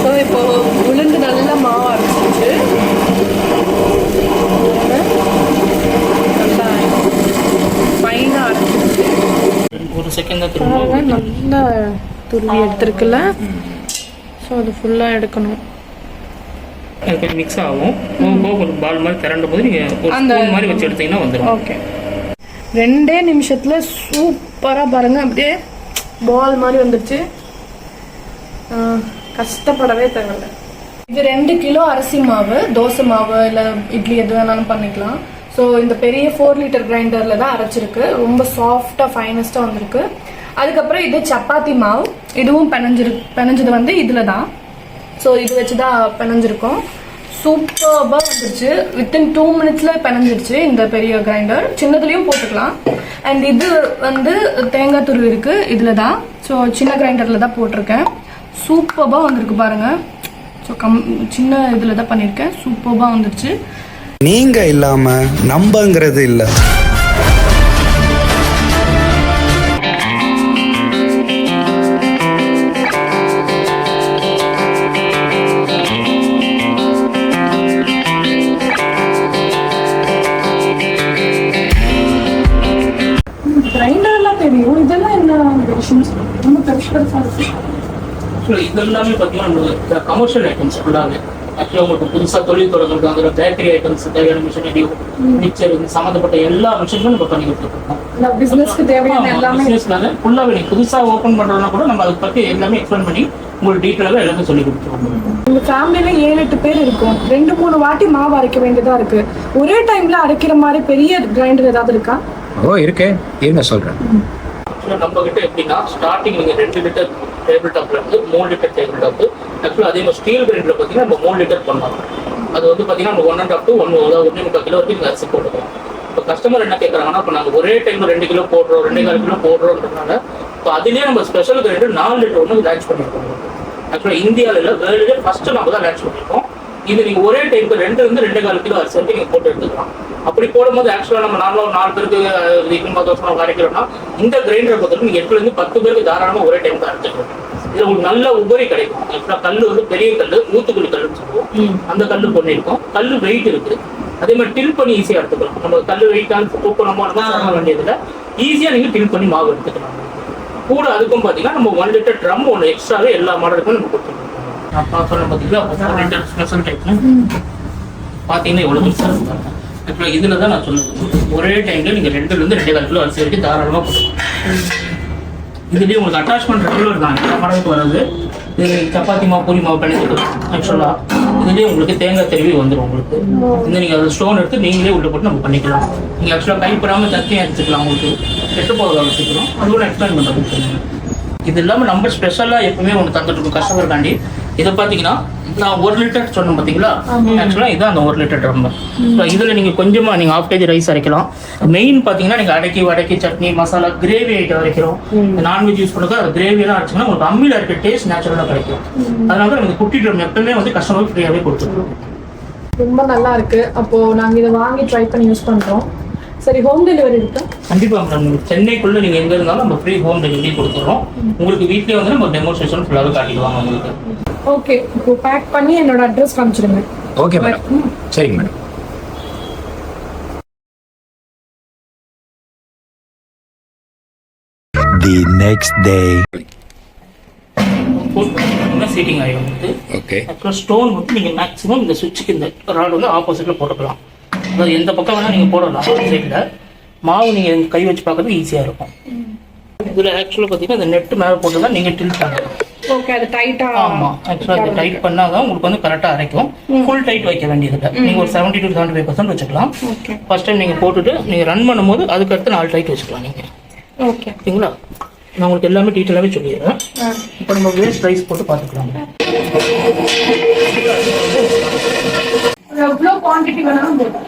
So இப்போது உளுந்து நல்லா மாவு அரைச்சிச்சு. நல்லா ஃபைனாக அரைச்சிச்சு. ஒரு செகண்ட் தான் நல்லா துருவி எடுத்துருக்குல்ல. ஸோ அது ஃபுல்லாக எடுக்கணும். அது கொஞ்சம் மிக்ஸ் ஆகும். ஒரு பால் மாதிரி திரண்டும் போது நீங்கள் அந்த மாதிரி வச்சு எடுத்தீங்கன்னா வந்துடும். ஓகே, 2 நிமிஷத்தில் சூப்பராக பாருங்கள், அப்படியே பால் மாதிரி வந்துடுச்சு. கஷ்டப்படவே தேவையில்லை. இது 2 கிலோ அரிசி மாவு, தோசை மாவு இல்லை இட்லி எது வேணாலும் பண்ணிக்கலாம். ஸோ இந்த பெரிய 4 லிட்டர் கிரைண்டரில் தான் அரைச்சிருக்கு. ரொம்ப சாஃப்டாக ஃபைனஸ்ட்டாக வந்திருக்கு. அதுக்கப்புறம் இது சப்பாத்தி மாவு, இதுவும் பிணைஞ்சது வந்து இதில் தான். ஸோ இது வச்சு தான் பிணைஞ்சிருக்கோம். சூப்பராக வந்துருச்சு. வித்தின் 2 மினிட்ஸில் பிணைஞ்சிருச்சு இந்த பெரிய கிரைண்டர். சின்னதுலேயும் போட்டுக்கலாம். அண்ட் இது வந்து தேங்காய் துருவி இருக்குது இதில் தான். ஸோ சின்ன கிரைண்டரில் தான் போட்டிருக்கேன். சூப்பராக வந்திருக்கு பாருங்கள். ஸோ சின்ன இதில் தான் பண்ணியிருக்கேன். சூப்பராக வந்துருச்சு. நீங்கள் இல்லாமல் நம்பங்கிறது இல்லை. கிரைண்டர்லாம் தெரியும், இதெல்லாம் என்ன ரொம்ப பெருசாக இருக்கு. இதெல்லாமே பார்த்தீங்கன்னா கமர்ஷியல் ஐட்டம்ஸ் ஃபுல்லாகவே. ஆக்சுவலாக உங்களுக்கு புதுசாக தொழில் தொடங்குறது, அந்த பேக்கரி ஐட்டம்ஸ் தேவையான மிஷினரி, மிக்சர் சம்மந்தப்பட்ட எல்லா மிஷினும் நம்ம பண்ணி கொடுத்துருக்கோம். பிஸ்னஸ்க்கு தேவையான எல்லாமே பிஸ்னஸ்னால ஃபுல்லாகவே நீங்கள் புதுசாக ஓப்பன் பண்ணுறதுனா கூட நம்ம அதை பற்றி எல்லாமே எக்ஸ்பிளைன் பண்ணி உங்களுக்கு டீட்டெயிலாக எல்லாமே சொல்லி கொடுத்துருவோம். உங்கள் ஃபேமிலியில் 7-8 பேர் இருக்கும். 2-3 வாட்டி மாவு அரைக்க வேண்டியதாக இருக்குது. ஒரே டைமில் அரைக்கிற மாதிரி பெரிய கிரைண்டர் ஏதாவது இருக்கா? இருக்கு, இருங்க சொல்கிறேன். நம்ம கிட்ட எப்படின்னா ஸ்டார்டிங் நீங்கள் 2 லிட்டர் டேபிள் டாப்ல இருந்து 3 லிட்டர் டேபிள் டாப். ஆக்சுவலாக அதே மாதிரி ஸ்டீல் கிரைண்டர் பார்த்தீங்கன்னா நம்ம 3 லிட்டர் பண்ணலாம். அது வந்து பார்த்தீங்கன்னா நம்ம 1.5 to 1.25 கிலோ வரைக்கும் அரிசி போட்டுக்கலாம். இப்போ கஸ்டமர் என்ன கேட்குறாங்கன்னா, இப்போ நாங்கள் ஒரே டைமில் 2 கிலோ போடுறோம், 2.25 கிலோ போடுறோன்றதுனால இப்போ அதுலேயே நம்ம ஸ்பெஷல் கிரைண்டர் 4 லிட்டர் ஒன்று லான்ச் பண்ணியிருக்கோம். ஆக்சுவலாக இந்தியாவில் இல்லை, வேர்ல்டுலேயே ஃபஸ்ட்டு நம்ம தான் லான்ச் பண்ணியிருக்கோம். இது நீங்கள் ஒரே டைமுக்கு 2 to 2.25 கிலோ அரிசி வரைக்கும் நீங்கள் போட்டு எடுத்துக்கலாம். அப்படி போடும்போது ஆக்சுவலாக நம்ம நார்மலாக 4 பேருக்கு இட்லி தோசை நம்ம அரைக்கிறோம்னா இந்த கிரைண்டரை பொறுத்தவரைக்கும் நீங்கள் 8 to 10 பேருக்கு தாராளமாக ஒரே டைம் தான் அரைச்சிக்கலாம். இது உங்களுக்கு நல்ல உபரி கிடைக்கும். ஆக்சுவலாக கல் வந்து பெரிய கல், ஊத்துக்குழி கல்லுன்னு சொல்லுவோம். அந்த கல் பண்ணியிருக்கோம். கல் வெயிட் இருக்குது. அதே மாதிரி டில் பண்ணி ஈஸியாக எடுத்துக்கலாம். நம்ம கல் வெயிட்டான தூக்கணுமோ பண்ண வேண்டியதில் ஈஸியாக நீங்கள் டில் பண்ணி மாவு எடுத்துக்கலாம். கூட அதுக்கும் பார்த்தீங்கன்னா நம்ம 1 லிட்டர் ட்ரம் ஒன்று எக்ஸ்ட்ராவே எல்லா மாடலுக்கும் நம்ம கொடுத்துருக்கோம். நான் பார்க்குறேன் பார்த்தீங்கன்னா 4 லிட்டர் ஸ்பெஷல் டைப்னு பார்த்தீங்கன்னா எவ்வளோ பெருசாக இருக்காங்க. ஆக்சுவலாக இதில் தான் நான் சொன்னது, ஒரே டைமில் நீங்கள் 2 to 2.25 கிலோ அரிசி வரைக்கும் தாராளமாக கொடுக்கலாம். இதுலேயே உங்களுக்கு அட்டாச்மெண்ட் ரெகுலர் தான் எல்லா மாடலுக்கு வர்றது. இது சப்பாத்தி மாவு, பூரி மாவு பண்ணி கொடுக்கும். ஆக்சுவலாக இதுலேயே உங்களுக்கு தேங்காய் திருவி வந்துடும். உங்களுக்கு இந்த நீங்கள் அதை ஸ்டோன் எடுத்து நீங்களே உள்ள போட்டு நம்ம பண்ணிக்கலாம். நீங்கள் ஆக்சுவலாக கைப்படாமல் சட்னி அரைச்சிக்கலாம். உங்களுக்கு கெட்டு போகிறத வச்சுக்கலாம். அதுவும் எக்ஸ்பிளைன் பண்ணுறது. இது இல்லாமல் நம்ம ஸ்பெஷலாக எப்பவுமே ஒன்று தந்துட்டு இருக்கோம் கஸ்டமருக்காண்டி. இதை பார்த்தீங்கன்னா நான் 1 லிட்டர் சொன்னேன் பார்த்தீங்களா, ஆக்சுவலாக இதான் அந்த 1 லிட்டர் ட்ரம். ஸோ இதில் நீங்கள் கொஞ்சமாக நீங்கள் 1/2 kg ரைஸ் அரைக்கலாம். மெயின் பார்த்தீங்கன்னா நீங்கள் வடக்கி சட்னி மசாலா கிரேவி ஐட்டம் அரைக்கிறோம். நான்வெஜ் யூஸ் பண்ணுறது அது கிரேவியெல்லாம் அரைச்சிங்கன்னா உங்களுக்கு அம்மியில் இருக்க டேஸ்ட் நேச்சுரலாக கிடைக்கும். அதனால தான் எனக்கு குட்டி ட்ரம் எப்பவுமே வந்து கஸ்டமருக்கு ஃப்ரீயாகவே கொடுத்துருக்கோம். ரொம்ப நல்லா இருக்கு. அப்போது நாங்கள் இதை வாங்கி ட்ரை பண்ணி யூஸ் பண்ணுறோம். சரி, ஹோம் டெலிவரி இருக்கா? கண்டிப்பாக மேடம். சென்னைக்குள்ளே நீங்கள் எங்கே இருந்தாலும் நம்ம ஃப்ரீ ஹோம் டெலிவரி கொடுத்துறோம். உங்களுக்கு வீட்டிலே வந்து நம்ம டெமோன்ஸ்ட்ரேஷன் ஃபுல்லாகவே காட்டிடுவாங்க உங்களுக்கு. ஓகே, இப்போ பேக் பண்ணி என்னோட அட்ரஸ் காமிச்சிடுங்க. Okay madam. சரிங்க madam. The next day. Seating ஆகிடும் வந்து. ஓகே. அப்புறம் ஸ்டோன் வந்து நீங்கள் மேக்ஸிமம் இந்த சுவிட்சுக்கு இந்த ராட் வந்து ஆப்போசிட்டில் போட்டுக்கலாம். அதாவது எந்த பக்கம் வேணால் நீங்கள் போடலாம். சைடில் மாவு நீங்கள் கை வச்சு பார்க்கறது ஈஸியாக இருக்கும். இதில் ஆக்சுவலாக பார்த்தீங்கன்னா இந்த நெட்டு மேலே போட்டு தான் நீங்கள் டில்ட் பண்ணலாம். ஓகே, அது டைட்டாக. ஆமாம், ஆக்சுவலாக அது டைட் பண்ணால் தான் உங்களுக்கு வந்து கரெக்டாக அரைக்கும். ஃபுல் டைட் வைக்க வேண்டியதில்லை. நீங்கள் ஒரு 70 to 75% வச்சுக்கலாம். ஃபர்ஸ்ட் டைம் நீங்கள் போட்டுட்டு நீங்கள் ரன் பண்ணும்போது அதுக்கடுத்து 4 டைட் வச்சுக்கலாம் நீங்கள். ஓகே, ஓகேங்களா? நான் உங்களுக்கு எல்லாமே டீட்டெயிலாகவே சொல்லிடுறேன். இப்போ நம்ம வேஸ்ட் ரைஸ் போட்டு பார்த்துக்கலாம். எவ்வளோ குவான்டிட்டி வேணாலும் போதும்.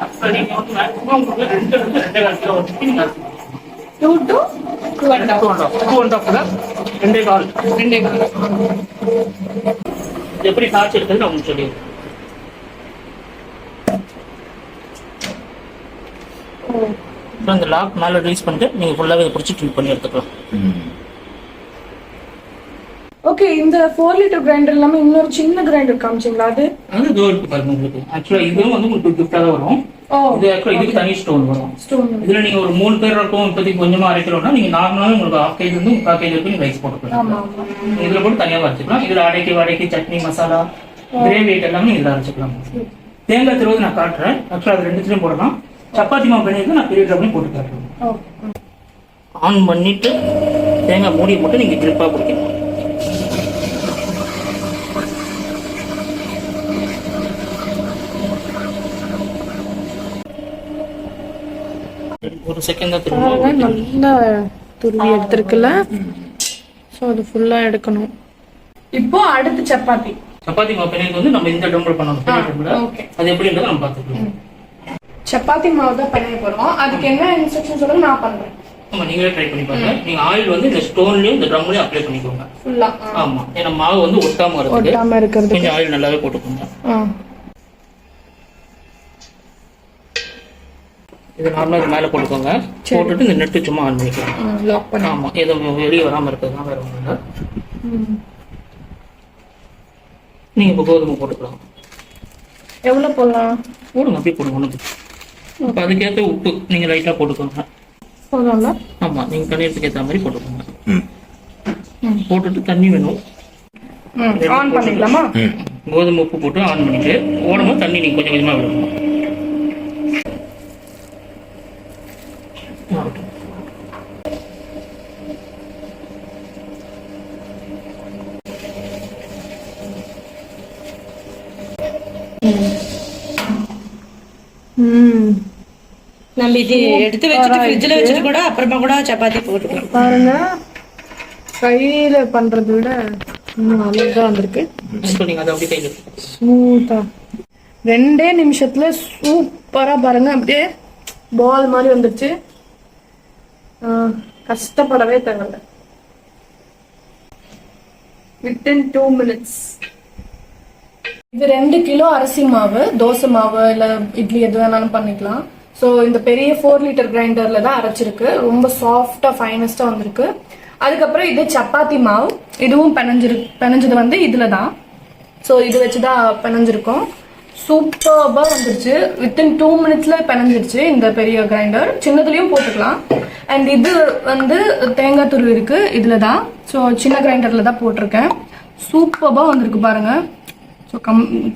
2 to 2.5 எப்படி காய்ச்சி எடுக்கிறது நான் உங்களுக்கு சொல்லிடுறேன். இந்த லாக் மேலே ரிலீஸ் பண்ணிட்டு நீங்கள் ஃபுல்லாகவே பிடிச்சி ட்ரில் பண்ணி எடுத்துக்கலாம். ஓகே, இந்த 4 லிட்டர் கிரைண்டர் இல்லாம இன்னொரு சின்ன கிரைண்டர் காமிச்சிங்களா? அது இதோ இருக்கு பாருங்க உங்களுக்கு. ஆக்சுவலா இதுவும் வந்து உங்களுக்கு கிஃப்டா தான் வரும். இது ஆக்சுவலா இதுக்கு தனி ஸ்டோன் வரும். இதுல நீங்க ஒரு 3 பேர் இருக்கும், இப்போதைக்கு கொஞ்சமா அரைக்கிறோம்னா நீங்க நார்மலாவே உங்களுக்கு 1/2 kg இருந்து 3/4 kg வரைக்கும் நீங்க ரைஸ் போட்டுக்கலாம். இதுல போட்டு தனியா வச்சுக்கலாம். இதுல வடைக்கு சட்னி மசாலா கிரேவி ஐட்டம் எல்லாமே இதுல அரைச்சிக்கலாம். தேங்காய் திருவது நான் காட்டுறேன். ஆக்சுவலா அது ரெண்டுத்திலையும் போடலாம். சப்பாத்தி மாவு பண்ணிட்டு நான் பெரிய ட்ரப்லையும் போட்டு காட்டுறேன். ஆன் பண்ணிட்டு தேங்காய் மூடி போட்டு நீங்க கிரிப்பா பிடிக்கணும். ஒரு செகண்ட் தான் திரும்ப நல்லா துருவி எடுத்துருக்குல்ல. ஸோ அது ஃபுல்லா எடுக்கணும். இப்போ அடுத்து சப்பாத்தி மாவு பிணைக்கு வந்து நம்ம இந்த டம்ளர் பண்ணணும். அது எப்படின்றத நம்ம பார்த்துக்கலாம். சப்பாத்தி மாவு தான் பண்ண போறோம். அதுக்கு என்ன இன்ஸ்ட்ரக்ஷன் சொல்லுங்க, நான் பண்றேன். ஆமா, நீங்களே ட்ரை பண்ணி பாருங்க. நீங்க ஆயில் வந்து இந்த ஸ்டோன்லயும் இந்த ட்ரம்லயும் அப்ளை பண்ணிக்கோங்க ஃபுல்லா. ஆமா, ஏன்னா மாவு வந்து ஒட்டாம இருக்கிறது கொஞ்சம் ஆயில் நல்லாவே போட்டுக்கோங்க. இது நார்மலா இது மேல போட்டுக்கோங்க. போட்டுட்டு இந்த நெட்டு சும்மா ஆன் பண்ணிக்கலாம். லாக் பண்ணி. ஆமா, எதுவும் வெளியே வராம இருக்கிறதுனா வேற ஒண்ணும் இல்லை. நீங்க இப்போ கோதுமை போட்டுக்கலாம். எவ்வளவு போடலாம்? போடுங்க, அப்படியே போடுங்க. ஒன்று இப்போ அதுக்கேற்ற உப்பு நீங்க லைட்டா போட்டுக்கோங்க. போதும்ல? ஆமா, நீங்க கணியத்துக்கு ஏற்ற மாதிரி போட்டுக்கோங்க. போட்டுட்டு தண்ணி வேணும். ஆன் பண்ணிக்கலாமா? கோதுமை உப்பு போட்டு ஆன் பண்ணிட்டு ஓடணும். தண்ணி நீங்க கொஞ்சம் கொஞ்சமா விடணும். நம்ம இது எடுத்து வச்சுட்டு ஃப்ரிட்ஜ்ல வச்சுட்டு கூட அப்புறமா கூட சப்பாத்தி போட்டுக்கலாம். பாருங்க, கையில பண்றதை விட இன்னும் அழகா வந்திருக்கு. ஸ்மூத்தா 2 நிமிஷத்துல சூப்பரா பாருங்க, அப்படியே பால் மாதிரி வந்துருச்சு. கஷ்டப்படவே தேவையில்ல. within 2 minutes. இது 2 கிலோ அரிசி மாவு, தோசை மாவு இல்ல இட்லி எது வேணாலும் பண்ணிக்கலாம். ஸோ இந்த பெரிய 4 லிட்டர் கிரைண்டர்ல தான் அரைச்சிருக்கு. ரொம்ப சாஃப்டா ஃபைனஸ்டா வந்திருக்கு. அதுக்கப்புறம் இது சப்பாத்தி மாவு, இதுவும் பிணைஞ்சது வந்து இதுல தான். ஸோ இது வச்சுதான் பிணைஞ்சிருக்கோம். சூப்பர்பா வந்துருச்சு. within 2 minutesல பிணைஞ்சிருச்சு இந்த பெரிய கிரைண்டர். சின்னதுலயும் போட்டுக்கலாம். அண்ட் இது வந்து தேங்காய் துருவி இருக்கு இதுல தான். ஸோ சின்ன கிரைண்டர்ல தான் போட்டிருக்கேன். சூப்பர்பா வந்திருக்கு பாருங்க. ஸோ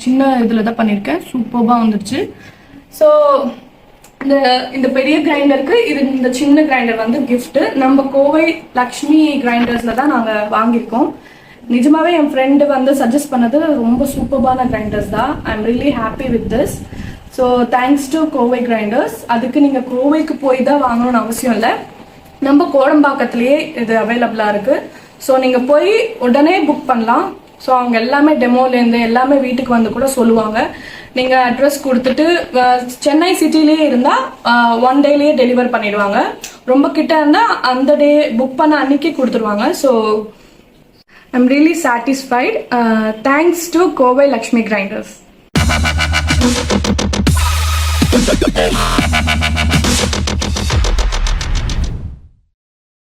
சின்ன இதுல தான் பண்ணியிருக்கேன். சூப்பர்பா வந்துருச்சு. ஸோ இந்த பெரிய கிரைண்டருக்கு இந்த சின்ன கிரைண்டர் வந்து கிஃப்ட். நம்ம கோவை லக்ஷ்மி கிரைண்டர்ஸ்ல தான் நாங்க வாங்கியிருக்கோம். நிஜமாவே என் ஃப்ரெண்டு வந்து சஜஸ்ட் பண்ணது ரொம்ப சூப்பர்பான கிரைண்டர்ஸ் தான். I am really happy with this. So thanks to Kovai grinders. அதுக்கு நீங்க கோவைக்கு போய் தான் வாங்கணும்னு அவசியம் இல்லை. நம்ம கோடம்பாக்கத்திலேயே இது அவைலபிளா இருக்கு. ஸோ நீங்க போய் உடனே புக் பண்ணலாம். ஸோ அவங்க எல்லாமே டெமோலேருந்து எல்லாமே வீட்டுக்கு வந்து கூட சொல்லுவாங்க. நீங்க அட்ரஸ் கொடுத்துட்டு சென்னை சிட்டிலேயே இருந்தா 1 டேலேயே டெலிவர் பண்ணிடுவாங்க. ரொம்ப கிட்ட இருந்தா அந்த டே புக் பண்ண அன்னைக்கு கொடுத்துருவாங்க. So I'm really satisfied. Thanks to Kovai Lakshmi grinders.